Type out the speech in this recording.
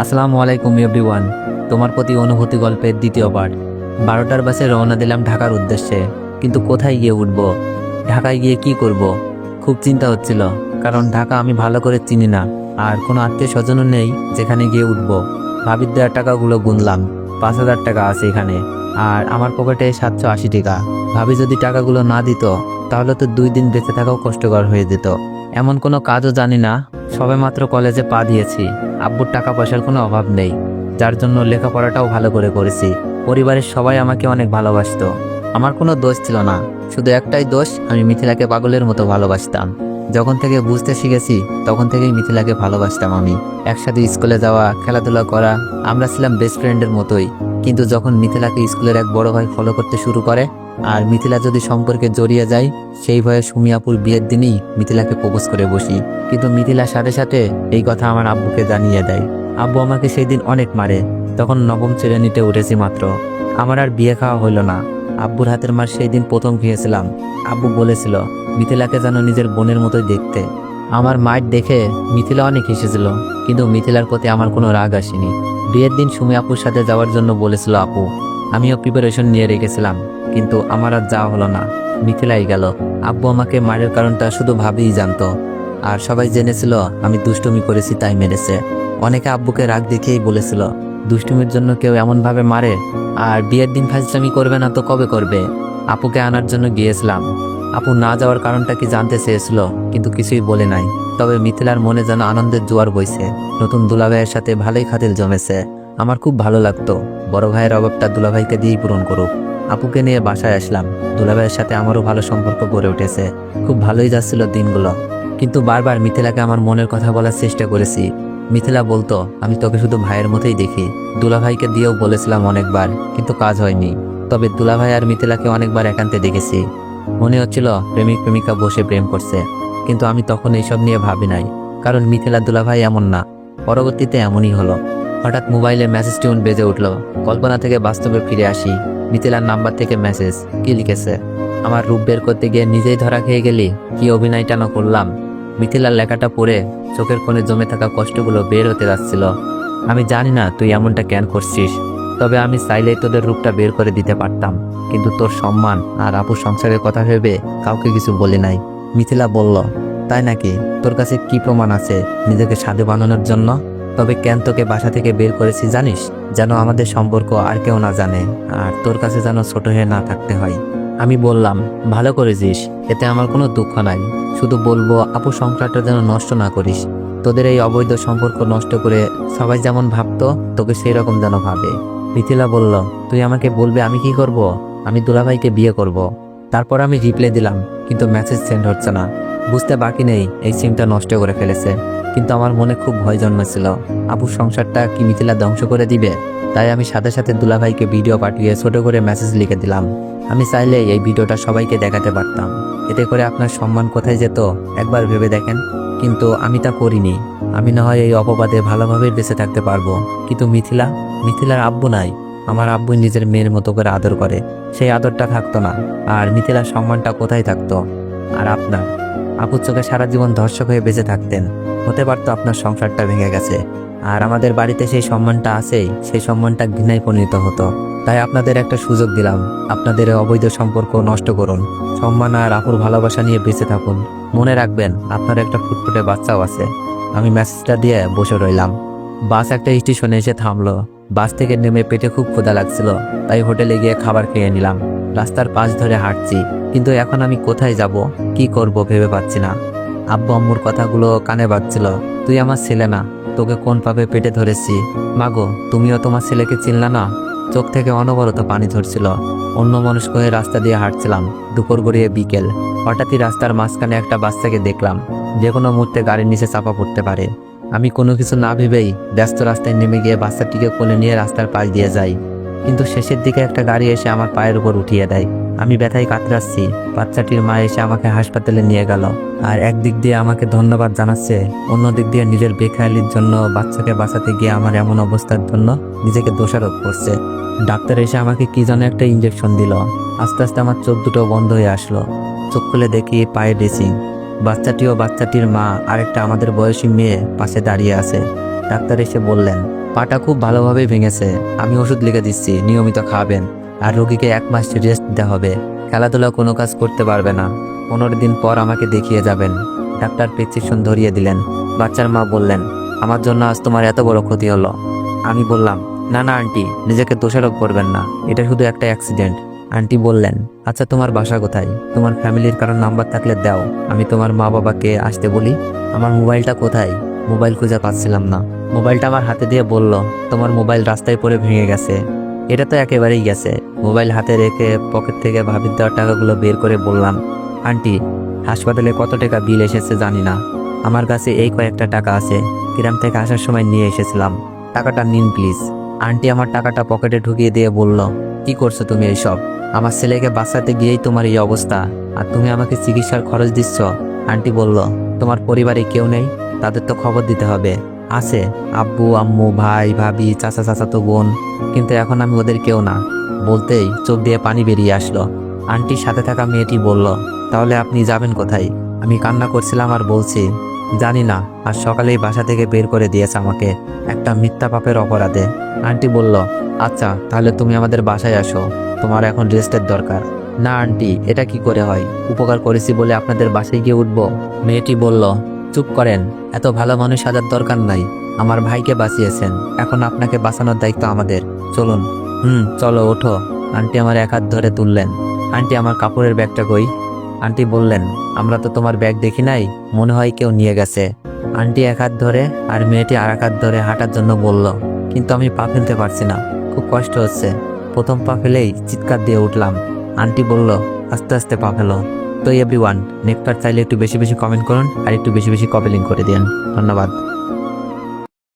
আসসালামু আলাইকুম এভরিওয়ান। তোমার প্রতি অনুভূতি গল্পের দ্বিতীয় পার্ট। 12টার বাসে রওনা দিলাম ঢাকার উদ্দেশ্যে, কিন্তু কোথায় গিয়ে উঠব, ঢাকায় গিয়ে কি করব, খুব চিন্তা হচ্ছিল। কারণ ঢাকা আমি ভালো করে চিনি না, আর কোনো আত্মীয় স্বজনও নেই যেখানে গিয়ে উঠব। ভাবির দেওয়ার টাকাগুলো গুনলাম, 5,000 টাকা আছে এখানে, আর আমার পকেটে 780 টাকা। ভাবি যদি টাকাগুলো না দিত তাহলে তো 2 দিন বেঁচে থাকাও কষ্টকর হয়ে যেত। এমন কোনো কাজও জানি না, সবেমাত্র কলেজে পা দিয়েছি। আব্বুর টাকা পয়সার কোনো অভাব নেই, যার জন্য লেখাপড়াটাও ভালো করে করেছি। পরিবারের সবাই আমাকে অনেক ভালোবাসতো। আমার কোনো দোষ ছিল না, শুধু একটাই দোষ, আমি মিথিলাকে পাগলের মতো ভালোবাসতাম। যখন থেকে বুঝতে শিখেছি তখন থেকেই মিথিলাকে ভালোবাসতাম আমি। একসাথে স্কুলে যাওয়া, খেলাধুলা করা, আমরা ছিলাম বেস্ট ফ্রেন্ডের মতোই। কিন্তু যখন মিথিলাকে স্কুলের এক বড় ভাই ফলো করতে শুরু করে, আর মিথিলা যদি সম্পর্কে জড়িয়ে যায়, সেই ভয়ে সুমিয়াপুর বিয়ের দিনই মিথিলাকে প্রপোজ করে বসি। কিন্তু মিথিলার সাথে সাথে এই কথা আমার আব্বুকে জানিয়ে দেয়। আব্বু আমাকে সেই দিন অনেক মারে। তখন নবম শ্রেণীতে উঠেছি মাত্র। আমার আর বিয়ে খাওয়া হইল না। আব্বুর হাতের মার সেই দিন প্রথম খেয়েছিলাম। আব্বু বলেছিল মিথিলাকে যেন নিজের বোনের মতোই দেখতে। আমার মায়ের দেখে মিথিলা অনেক হেসেছিল, কিন্তু মিথিলার প্রতি আমার কোনো রাগ আসেনি। বিয়ের দিন সুমি আপুর সাথে যাওয়ার জন্য বলেছিল আপু। আমিও প্রিপারেশন নিয়ে রেখেছিলাম, কিন্তু আমার আর যাওয়া হলো না, মিথিলাই গেল। আব্বু আমাকে মারের কারণটা শুধু ভাবিই জানতো, আর সবাই জেনেছিল আমি দুষ্টুমি করেছি তাই মেরেছে। অনেকে আব্বুকে রাগ দেখিয়েই বলেছিল দুষ্টুমির জন্য কেউ এমনভাবে মারে, আর বিয়ের দিন ফাজলামি করবে না তো কবে করবে। আপুকে আনার জন্য গিয়েছিলাম। আপু না যাওয়ার কারণটা কি জানতে চেয়েছিল, কিন্তু কিছুই বলে নাই। তবে মিথিলার মনে যেন আনন্দের জোয়ার বইছে। নতুন দুলাভাইয়ের সাথে ভালোই খাতির জমেছে। আমার খুব ভালো লাগতো বড় ভাইয়ের অভাবটা দুলাভাইকে দিয়েই পূরণ করুক। আপুকে নিয়ে বাসায় আসলাম। দুলাভাইয়ের সাথে আমারও ভালো সম্পর্ক গড়ে উঠেছে। খুব ভালোই যাচ্ছিল দিনগুলো। কিন্তু বারবার মিথিলাকে আমার মনের কথা বলার চেষ্টা করেছি। মিথিলা বলতো আমি তোকে শুধু ভাইয়ের মতোই দেখি। দুলাভাইকে দিয়েও বলেছিলাম অনেকবার, কিন্তু কাজ হয়নি। তবে দুলাভাই আর মিথিলাকে অনেকবার একান্তে দেখেছি। মনে হচ্ছিল প্রেমিক প্রেমিকা বসে প্রেম করছে, কিন্তু আমি তখন এইসব নিয়ে ভাবি নাই, কারণ মিথিলা দুলাভাই এমন না। পরবর্তীতে এমনই হলো। হঠাৎ মোবাইলে মেসেজ টিউন বেজে উঠলো। কল্পনা থেকে বাস্তবে ফিরে আসি। মিথিলার নাম্বার থেকে মেসেজ। কি লিখেছে? আমার রূপ বের করতে গিয়ে নিজেই ধরা খেয়ে গেলি, কি অভিনয়টা না করলাম। মিথিলার লেখাটা পড়ে চোখের কোণে জমে থাকা কষ্টগুলো বের হতে যাচ্ছিল। আমি জানি না তুই এমনটা কেন করছিস, তবে আমি চাইলেই তোদের রূপটা বের করে দিতে পারতাম, কিন্তু তোর সম্মান আর আপুর সংসারের কথা ভেবে কাউকে কিছু বলি নাই। মিথিলা বলল, তাই নাকি? তোর কাছে কি প্রমাণ আছে নিজেকে সাধু বানানোর জন্য? তবে কেন তোকে বাসা থেকে বের করেছি জানিস? যেন আমাদের সম্পর্ক আর কেউ না জানে, আর তোর কাছে যেন ছোট হয়ে না থাকতে হয়। আমি বললাম, ভালো করেছিস, এতে আমার কোনো দুঃখ নাই। শুধু বলবো আপু সংসারটা যেন নষ্ট না করিস। তোদের এই অবৈধ সম্পর্ক নষ্ট করে সবাই যেমন ভাবতো তোকে সেই রকম যেন ভাবে। মিথিলা বলল, তুই আমাকে বলবে আমি কি করব? আমি দুলাভাইকে বিয়ে করব। তারপর আমি রিপ্লাই দিলাম, কিন্তু মেসেজ সেন্ড হচ্ছে না। বুঝতে বাকি নেই এই সিমটা নষ্ট করে ফেলেছে। কিন্তু আমার মনে খুব ভয় জন্মেছিল, আপুর সংসারটা কি মিথিলা ধ্বংস করে দিবে। তাই আমি সাথে সাথে দুলাভাইকে ভিডিও পাঠিয়ে ছোট করে মেসেজ লিখে দিলাম। আমি চাইলে এই ভিডিওটা সবাইকে দেখাতে পারতাম, এতে করে আপনার সম্মান কোথায় যেত একবার ভেবে দেখেন। কিন্তু আমি তা করিনি। আমি না হয় এই অপবাদে ভালোভাবে বেঁচে থাকতে পারবো, কিন্তু মিথিলার আব্বু নাই। আমার আব্বু নিজের মেয়ের মতো করে আদর করে, সেই আদরটা থাকতো না। আর মিথিলার সম্মানটা কোথায় থাকতো? আর আপনার আপুর চোখে সারা জীবন ধর্ষক হয়ে বেঁচে থাকতেন। হতে পারতো আপনার সংসারটা ভেঙে গেছে, আর আমাদের বাড়িতে সেই সম্মানটা আছেই, সেই সম্মানটা ঘৃণায় পরিণত হতো। তাই আপনাদের একটা সুযোগ দিলাম, আপনাদের অবৈধ সম্পর্ক নষ্ট করুন, সম্মান আর আপুর ভালোবাসা নিয়ে বেঁচে থাকুন। মনে রাখবেন আপনার একটা ফুটফুটে বাচ্চাও আছে। আমি মেসেজটা দিয়ে বসে রইলাম। বাস একটা স্টেশনে এসে থামলো। বাস থেকে নেমে পেটে খুব ক্ষুধা লাগছিল, তাই হোটেলে গিয়ে খাবার খেয়ে নিলাম। রাস্তার পাশ ধরে হাঁটছি, কিন্তু এখন আমি কোথায় যাব, কি করব ভেবে পাচ্ছি না। আব্বু আম্মুর কথাগুলো কানে বাজছিল। তুই আমার ছেলে না, তোকে কোন পাবে পেটে ধরেছি। মাগো, তুমিও তোমার ছেলেকে চিনলা না? চোখ থেকে অনবরত পানি ঝরছিল। অন্য মনস্ক হয়ে রাস্তা দিয়ে হাঁটছিলাম। দুপুর গড়িয়ে বিকেল। হঠাৎই রাস্তার মাঝখানে একটা বাচ্চাকে দেখলাম, যে কোনো মুহূর্তে গাড়ির নিচে চাপা পড়তে পারে। আমি কোনো কিছু না ভেবেই ব্যস্ত রাস্তায় নেমে গিয়ে বাচ্চাটিকে কোলে নিয়ে রাস্তার পাশ দিয়ে যাই। কিন্তু শেষের দিকে একটা গাড়ি এসে আমার পায়ের উপর উঠিয়ে দেয়। আমি ব্যথায় কাতরাচ্ছি। বাচ্চাটির মা এসে আমাকে হাসপাতালে নিয়ে গেল, আর একদিক দিয়ে আমাকে ধন্যবাদ জানাচ্ছে, অন্য দিক দিয়ে নিজের বেখেয়ালির জন্য বাচ্চাকে বাঁচাতে গিয়ে আমার এমন অবস্থার জন্য নিজেকে দোষারোপ করছে। ডাক্তার এসে আমাকে কি যেন একটা ইঞ্জেকশন দিল। আস্তে আস্তে আমার চোখ দুটো বন্ধ হয়ে আসলো। চোখ খুলে দেখি পায়ে ড্রেসিং। বাচ্চাটি ও বাচ্চাটির মা আরেকটা আমাদের বয়সী মেয়ে পাশে দাঁড়িয়ে আছে। ডাক্তার এসে বললেন, পাটা খুব ভালোভাবে ভেঙেছে। আমি ওষুধ লিখে দিচ্ছি, নিয়মিত খাবেন। আর রোগীকে 1 মাস রেস্ট দিতে হবে। খেলাধুলা কোনো কাজ করতে পারবে না। 15 দিন পর আমাকে দেখিয়ে যাবেন। ডাক্তার প্রেসক্রিপশন ধরিয়ে দিলেন। বাচ্চার মা বললেন, আমার জন্য আজ তোমার এত বড় ক্ষতি হলো। আমি বললাম, না না আন্টি, নিজেকে দোষারোপ করবেন না, এটা শুধু একটা অ্যাক্সিডেন্ট। আন্টি বললেন, আচ্ছা তোমার বাসা কোথায়? তোমার ফ্যামিলির কারোর নাম্বার থাকলে দাও, আমি তোমার মা বাবাকে আসতে বলি। আমার মোবাইলটা কোথায়? মোবাইল খুঁজে পাচ্ছিলাম না। মোবাইলটা আমার হাতে দিয়ে বলল, তোমার মোবাইল রাস্তায় পড়ে ভেঙে গেছে। এটা তো একেবারেই গেছে। মোবাইল হাতে রেখে পকেট থেকে ভাবির দেওয়ার টাকাগুলো বের করে বললাম, আন্টি, হাসপাতালে কত টাকা বিল এসেছে জানি না। আমার কাছে এই কয়েকটা টাকা আছে, গ্রাম থেকে আসার সময় নিয়ে এসেছিলাম। টাকাটা নিন প্লিজ। আন্টি আমার টাকাটা পকেটে ঢুকিয়ে দিয়ে বলল, কি করছো তুমি এইসব? আমার ছেলেকে বাঁচাতে গিয়েই তোমার এই অবস্থা, আর তুমি আমাকে চিকিৎসার খরচ দিচ্ছ। আন্টি বলল, তোমার পরিবারে কেউ নেই? তাদের তো খবর দিতে হবে। আছে, আব্বু আম্মু ভাই ভাবি চাচা চাচাতো বোন, কিন্তু এখন আমি ওদের কেউ না। বলতেই চোখ দিয়ে পানি বেরিয়ে আসলো। আন্টির সাথে থাকা মেয়েটি বলল, তাহলে আপনি যাবেন কোথায়? আমি কান্না করছিলাম আর বলছি, জানি না। আর সকালেই বাসা থেকে বের করে দিয়েছে আমাকে, একটা মিথ্যা পাপের অপরাধে। আন্টি বলল, আচ্ছা তাহলে তুমি আমাদের বাসায় আসো, তোমার এখন রেস্টের দরকার। না আন্টি, এটা কি করে হয়? উপকার করেছি বলে আপনাদের বাসায় গিয়ে উঠবো? মেয়েটি বলল, চুপ করেন, এত ভালো মানুষ সাজার দরকার নাই। আমার ভাইকে বাঁচিয়েছেন, এখন আপনাকে বাঁচানোর দায়িত্ব আমাদের। চলুন। চলো ওঠো। আন্টি আমার 1 হাত ধরে তুললেন। আন্টি আমার কাপড়ের ব্যাগটা কই? আন্টি বললেন, আমরা তো তোমার ব্যাগ দেখি নাই, মনে হয় কেউ নিয়ে গেছে। আন্টি 1 হাত ধরে আর মেয়েটি আর 1 হাত ধরে হাঁটার জন্য বলল, কিন্তু আমি পা ফেলতে পারছি না, খুব কষ্ট হচ্ছে। প্রথম পা ফেলেই চিৎকার দিয়ে উঠলাম। আন্টি বলল, আস্তে আস্তে পা ফেলো। তো এভরিওয়ান, নেক্সট পার্ট চাইলে একটু বেশি বেশি কমেন্ট করুন আর একটু বেশি বেশি কপি লিঙ্ক করে দিন। ধন্যবাদ।